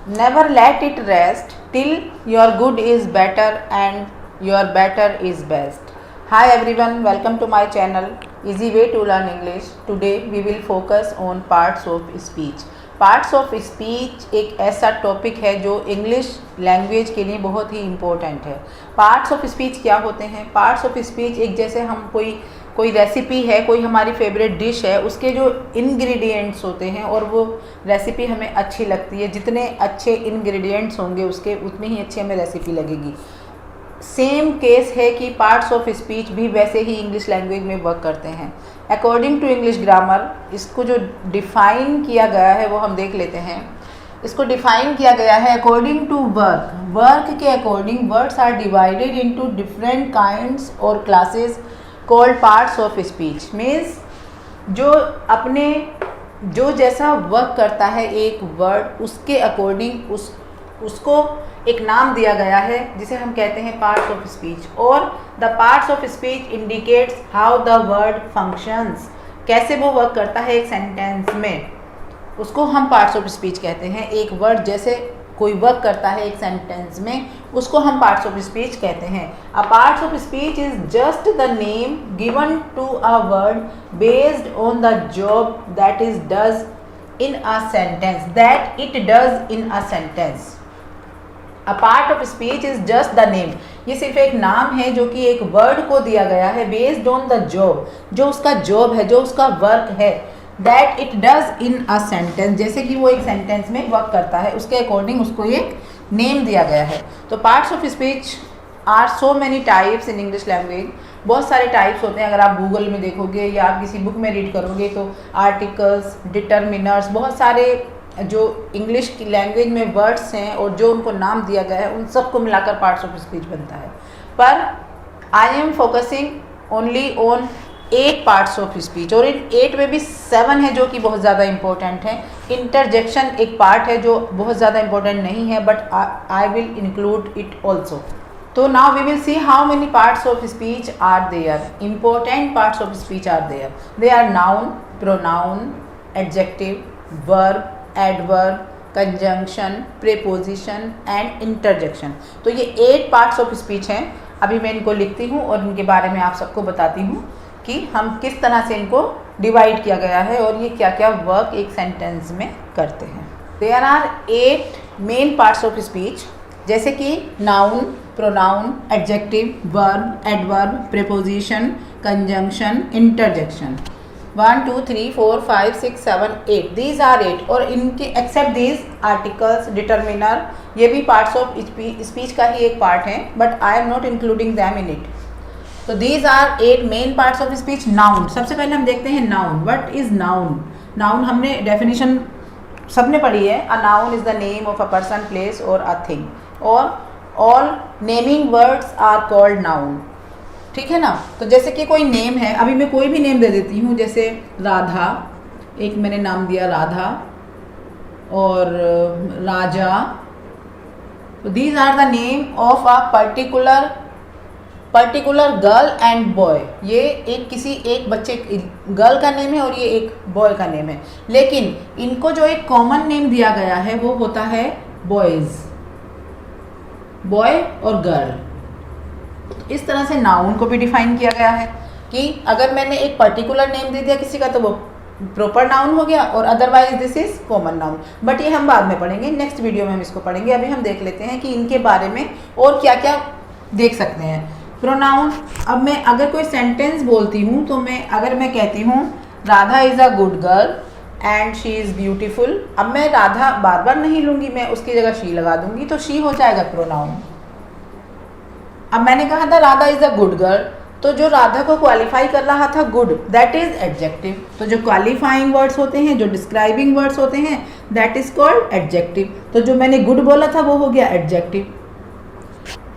Never let it rest till your good is better and your better is best. Hi everyone, welcome to my channel Easy Way to Learn English. Today we will focus on parts of speech. Parts of speech एक ऐसा topic है जो English language के लिए बहुत ही important है। Parts of speech क्या होते हैं? पार्ट्स ऑफ स्पीच एक जैसे हम कोई रेसिपी है, कोई हमारी फेवरेट डिश है, उसके जो इंग्रेडिएंट्स होते हैं और वो रेसिपी हमें अच्छी लगती है। जितने अच्छे इंग्रेडिएंट्स होंगे उसके उतनी ही अच्छी हमें रेसिपी लगेगी। सेम केस है कि पार्ट्स ऑफ स्पीच भी वैसे ही इंग्लिश लैंग्वेज में वर्क करते हैं। अकॉर्डिंग टू इंग्लिश ग्रामर इसको जो डिफ़ाइन किया गया है वो हम देख लेते हैं। इसको डिफ़ाइन किया गया है अकॉर्डिंग टू वर्क के according words are divided into different kinds और classes called parts of speech. Means जो जैसा वर्क करता है एक वर्ड उसके अकॉर्डिंग उसको एक नाम दिया गया है जिसे हम कहते हैं पार्ट्स ऑफ स्पीच। और the parts of speech indicates how the word functions, कैसे वो वर्क करता है एक सेंटेंस में, उसको हम पार्ट्स ऑफ स्पीच कहते हैं। एक वर्ड जैसे कोई वर्क करता है एक सेंटेंस में उसको हम पार्ट्स ऑफ स्पीच कहते हैं। A parts of speech is just the name given to a word based on the job that it does in a sentence. A part of speech is just the name, ये सिर्फ एक नाम है जो कि एक वर्ड को दिया गया है बेस्ड ऑन द जॉब, जो उसका जॉब है, जो उसका वर्क है, that it does in a sentence, जैसे कि वो एक सेंटेंस में वर्क करता है उसके अकॉर्डिंग उसको एक नेम दिया गया है। तो parts of speech are so many types in English language. बहुत सारे टाइप्स होते हैं। अगर आप गूगल में देखोगे या आप किसी बुक में रीड करोगे तो आर्टिकल्स, डिटर्मिनर्स, बहुत सारे जो इंग्लिश की लैंग्वेज में वर्ड्स हैं और जो उनको नाम दिया गया है उन सबको मिलाकर पार्ट्स ऑफ स्पीच बनता है। पर I am focusing only on 8 parts of speech और इन 8 में भी 7 है जो कि बहुत ज़्यादा इंपॉर्टेंट है। इंटरजेक्शन एक पार्ट है जो बहुत ज़्यादा इंपॉर्टेंट नहीं है but I will include it also. तो now we will see how many parts of speech are there. Important parts of speech are there. They are noun, pronoun, adjective, verb, adverb, conjunction, preposition and interjection. तो ये 8 parts of speech हैं। अभी मैं इनको लिखती हूँ और इनके बारे में आप सबको बताती हूँ कि हम किस तरह से इनको डिवाइड किया गया है और ये क्या क्या वर्क एक सेंटेंस में करते हैं। There are 8 main parts of speech, जैसे कि noun, pronoun, adjective, verb, adverb, preposition, conjunction, interjection. 1 2 3 4 5 6 7 8 these are 8। और इनके एक्सेप्ट दीज आर्टिकल्स, डिटर्मिनर, ये भी पार्ट्स ऑफ स्पीच का ही एक पार्ट है but I am not including them in it. तो these are 8 main parts of speech. Noun, सबसे पहले हम देखते हैं noun. What is noun? Noun हमने डेफिनेशन सबने पढ़ी है। A noun is the name of a person, place और अ थिंग, और all naming words are called noun. ठीक है ना? तो जैसे कि कोई नेम है, अभी मैं कोई भी नेम दे देती हूँ, जैसे राधा, एक मैंने नाम दिया राधा, और राजा। तो these are the name of a particular girl and boy. ये एक बच्चे गर्ल का नेम है और ये एक बॉय का नेम है, लेकिन इनको जो एक कॉमन नेम दिया गया है वो होता है बॉयज़, बॉय और गर्ल। इस तरह से नाउन को भी डिफाइन किया गया है कि अगर मैंने एक पर्टिकुलर नेम दे दिया किसी का तो वो प्रॉपर नाउन हो गया और otherwise this is common noun. But ये हम बाद में पढ़ेंगे, नेक्स्ट वीडियो में हम इसको पढ़ेंगे। अभी हम देख लेते हैं कि इनके बारे में और क्या क्या देख सकते हैं। प्रोनाउन, अब मैं अगर कोई सेंटेंस बोलती हूँ तो अगर मैं कहती हूँ Radha is a good girl and she is beautiful, अब मैं राधा बार बार नहीं लूँगी, मैं उसकी जगह शी लगा दूँगी तो शी हो जाएगा प्रोनाउन। अब मैंने कहा था Radha is a good girl, तो जो राधा को क्वालिफाई कर रहा था गुड, दैट इज़ एडजेक्टिव। तो जो क्वालिफाइंग वर्ड्स होते हैं, जो डिस्क्राइबिंग वर्ड्स होते हैं, दैट इज़ कॉल्ड एडजेक्टिव। तो जो मैंने गुड बोला था वो हो गया एडजेक्टिव।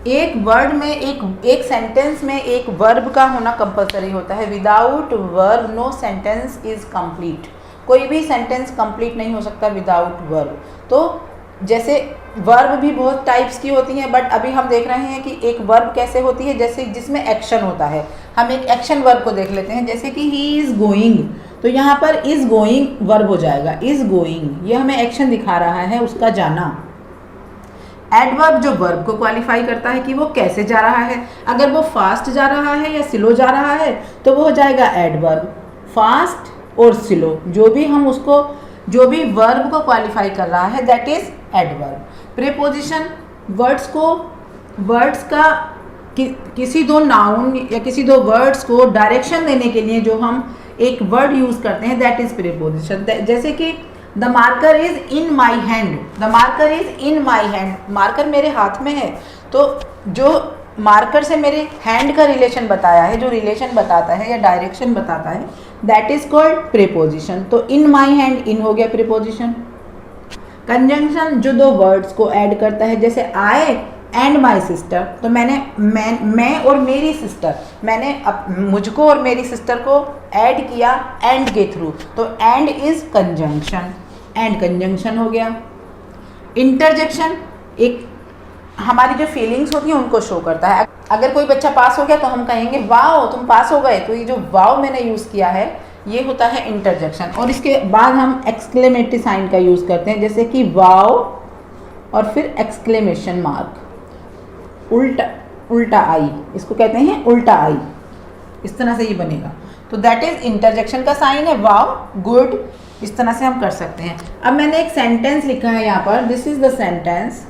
एक वर्ड में एक सेंटेंस में एक वर्ब का होना कंपलसरी होता है। Without verb no sentence is complete. कोई भी सेंटेंस कंप्लीट नहीं हो सकता विदाउट वर्ब। तो जैसे वर्ब भी बहुत टाइप्स की होती हैं, बट अभी हम देख रहे हैं कि एक वर्ब कैसे होती है, जैसे जिसमें एक्शन होता है। हम एक एक्शन वर्ब को देख लेते हैं, जैसे कि ही इज़ गोइंग, तो यहाँ पर इज़ गोइंग वर्ब हो जाएगा। इज़ गोइंग ये हमें एक्शन दिखा रहा है, उसका जाना। एडवर्ब जो वर्ब को क्वालिफाई करता है कि वो कैसे जा रहा है, अगर वो फास्ट जा रहा है या स्लो जा रहा है तो वो हो जाएगा एडवर्ब। फास्ट और स्लो जो भी हम उसको, जो भी वर्ब को क्वालिफाई कर रहा है that is adverb. Preposition words का किसी दो नाउन या किसी दो वर्ड्स को डायरेक्शन देने के लिए जो हम एक वर्ड यूज करते हैं दैट इज प्रीपोजिशन। जैसे कि the marker is in my hand, the marker is in my hand, marker मेरे हाथ में है, तो जो मार्कर से मेरे हैंड का रिलेशन बताया है, जो रिलेशन बताता है या डायरेक्शन बताता है दैट इज कॉल्ड प्रीपोजिशन। तो इन माई हैंड, इन हो गया प्रीपोजिशन। कंजंक्शन जो दो वर्ड्स को ऐड करता है, जैसे आई एंड माई सिस्टर, तो मैं और मेरी सिस्टर, मैंने मुझको और मेरी सिस्टर को ऐड किया एंड के थ्रू, तो and is conjunction, and conjunction हो गया। इंटरजेक्शन एक हमारी जो फीलिंग्स होती हैं उनको शो करता है। अगर कोई बच्चा पास हो गया तो हम कहेंगे वाओ तुम पास हो गए, तो ये जो वाओ मैंने यूज़ किया है ये होता है इंटरजेक्शन। और इसके बाद हम एक्सक्लेमेटरी साइन का यूज़ करते हैं, जैसे कि वाओ और फिर एक्सक्लेमेशन मार्क, उल्टा आई, इसको कहते हैं उल्टा आई, इस तरह से ये बनेगा, तो दैट इज इंटरजेक्शन का साइन है। वाओ, गुड, इस तरह से हम कर सकते हैं। अब मैंने एक सेंटेंस लिखा है यहाँ पर, this is the sentence,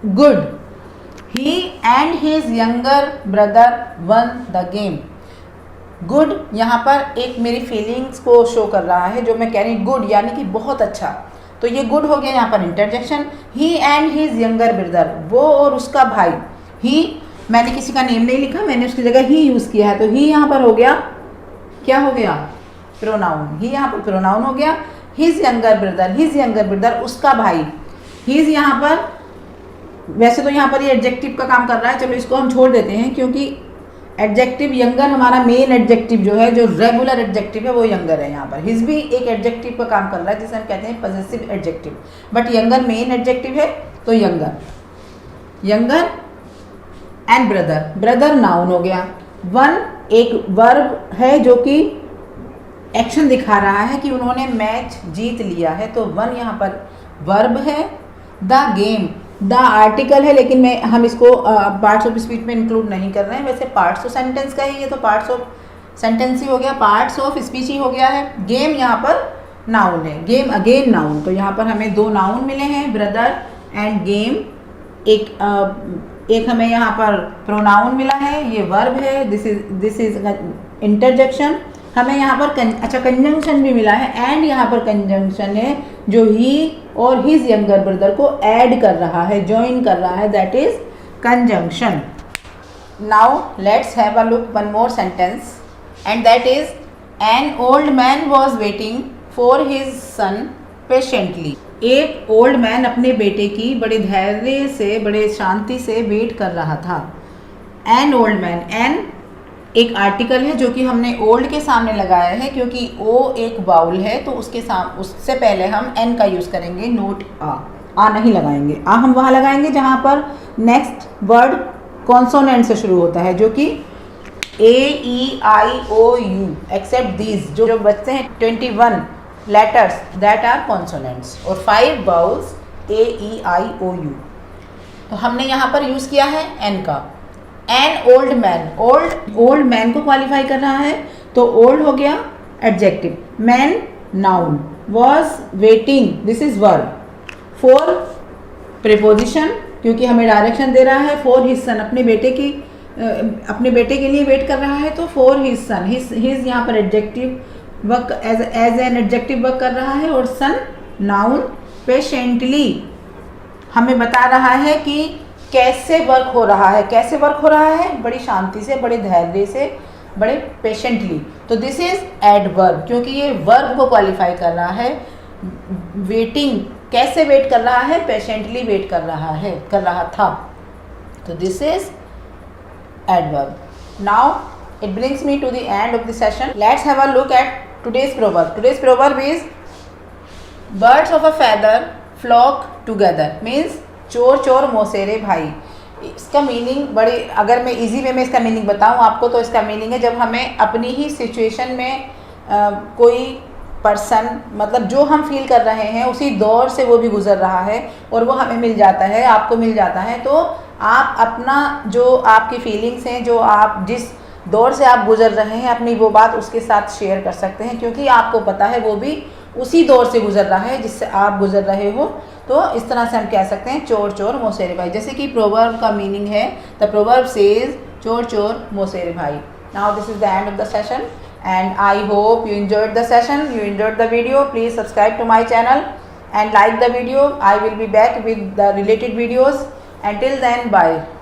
good, he and his younger brother one the game. Good यहाँ पर एक मेरी फीलिंग्स को शो कर रहा है, जो मैं कह रही हूँ गुड यानी कि बहुत अच्छा, तो ये गुड हो गया यहाँ पर interjection. He and his younger brother, वो और उसका भाई, ही मैंने किसी का नेम नहीं लिखा, मैंने उसकी जगह ही यूज़ किया है, तो ही यहाँ पर हो गया, क्या हो गया, प्रोनाउन, ही यहाँ पर प्रोनाउन हो गया। हिज यंगर ब्रदर उसका भाई, हिज यहाँ पर वैसे तो यहाँ पर ये एडजेक्टिव का काम कर रहा है, चलो इसको हम छोड़ देते हैं, क्योंकि एडजेक्टिव यंगर हमारा मेन एडजेक्टिव जो है, जो रेगुलर एडजेक्टिव है वो यंगर है। यहाँ पर हिज भी एक एडजेक्टिव का काम कर रहा है जिसे हम कहते हैं possessive adjective, but younger main adjective है, तो यंगर एंड ब्रदर नाउन हो गया। वन एक वर्ब है जो कि एक्शन दिखा रहा है कि उन्होंने मैच जीत लिया है, तो वन यहाँ पर वर्ब है। द गेम, द आर्टिकल है, लेकिन हम इसको पार्ट्स ऑफ स्पीच में इंक्लूड नहीं कर रहे हैं, वैसे पार्ट्स ऑफ सेंटेंस का ही है, तो पार्ट्स ऑफ सेंटेंस ही हो गया, पार्ट्स ऑफ स्पीच ही हो गया है। गेम यहाँ पर नाउन है, गेम अगेन नाउन, तो यहाँ पर हमें दो नाउन मिले हैं, ब्रदर एंड गेम। एक हमें यहाँ पर प्रोनाउन मिला है, ये वर्ब है, दिस इज इंटरजेक्शन। हमें यहाँ पर अच्छा कंजंक्शन भी मिला है, एंड यहाँ पर कंजंक्शन है जो ही और हिज यंगर ब्रदर को ऐड कर रहा है, ज्वाइन कर रहा है, that is conjunction. Now let's have a look one more sentence, and that is an old man was waiting for his son patiently. एक ओल्ड मैन अपने बेटे की बड़े धैर्य से, बड़े शांति से वेट कर रहा था। एन ओल्ड मैन, एन एक आर्टिकल है जो कि हमने ओल्ड के सामने लगाया है, क्योंकि ओ एक बाउल है, तो उससे पहले हम एन का यूज़ करेंगे, नोट आ नहीं लगाएंगे। आ हम वहाँ लगाएंगे जहाँ पर नेक्स्ट वर्ड कॉन्सोनेंट से शुरू होता है, जो कि A-E-I-O-U, एक्सेप्ट दीज, जो बचते हैं 21 लेटर्स दैट आर कॉन्सोनेंट्स, और 5 वाउल्स A-E-I-O-U, तो हमने यहाँ पर यूज़ किया है एन का। An old man, old man को क्वालिफाई कर रहा है, तो ओल्ड हो गया adjective, man noun, was waiting this is verb, for preposition क्योंकि हमें डायरेक्शन दे रहा है, फॉर हिज सन अपने बेटे के लिए वेट कर रहा है, तो फॉर हिज सन, हिज यहाँ पर adjective work as an adjective work कर रहा है, और सन नाउन। पेशेंटली हमें बता रहा है कि कैसे वर्क हो रहा है, बड़ी शांति से, बड़े धैर्य से, बड़े पेशेंटली, तो दिस इज एडवर्ब, क्योंकि ये वर्ब को क्वालिफाई कर रहा है। वेटिंग, कैसे वेट कर रहा है, पेशेंटली वेट कर रहा था, तो this is adverb. Now it brings me to the end of the session. Let's have a look at today's proverb. Today's proverb is birds of a feather flock together, means चोर चोर मौसेरे भाई। इसका meaning बड़ी, अगर मैं easy way में इसका meaning बताऊं आपको, तो इसका मीनिंग है जब हमें अपनी ही सिचुएशन में कोई पर्सन, मतलब जो हम फील कर रहे हैं उसी दौर से वो भी गुजर रहा है और वो हमें मिल जाता है, आपको मिल जाता है, तो आप अपना जो आपकी फीलिंग्स हैं, जो आप जिस दौर से आप गुजर रहे हैं, अपनी वो बात उसके साथ शेयर कर सकते हैं, क्योंकि आपको पता है वो भी उसी दौर से गुजर रहा है जिससे आप गुजर रहे हो। तो इस तरह से हम कह सकते हैं चोर चोर मौसेरे भाई। जैसे कि प्रोवर्ब का मीनिंग है, द प्रोवर्ब सेज चोर चोर मौसेरे भाई। Now this is the end of the session and I hope you enjoyed the session, you enjoyed the video. Please subscribe to my channel and like the video. I will be back with the related videos. Until then, bye.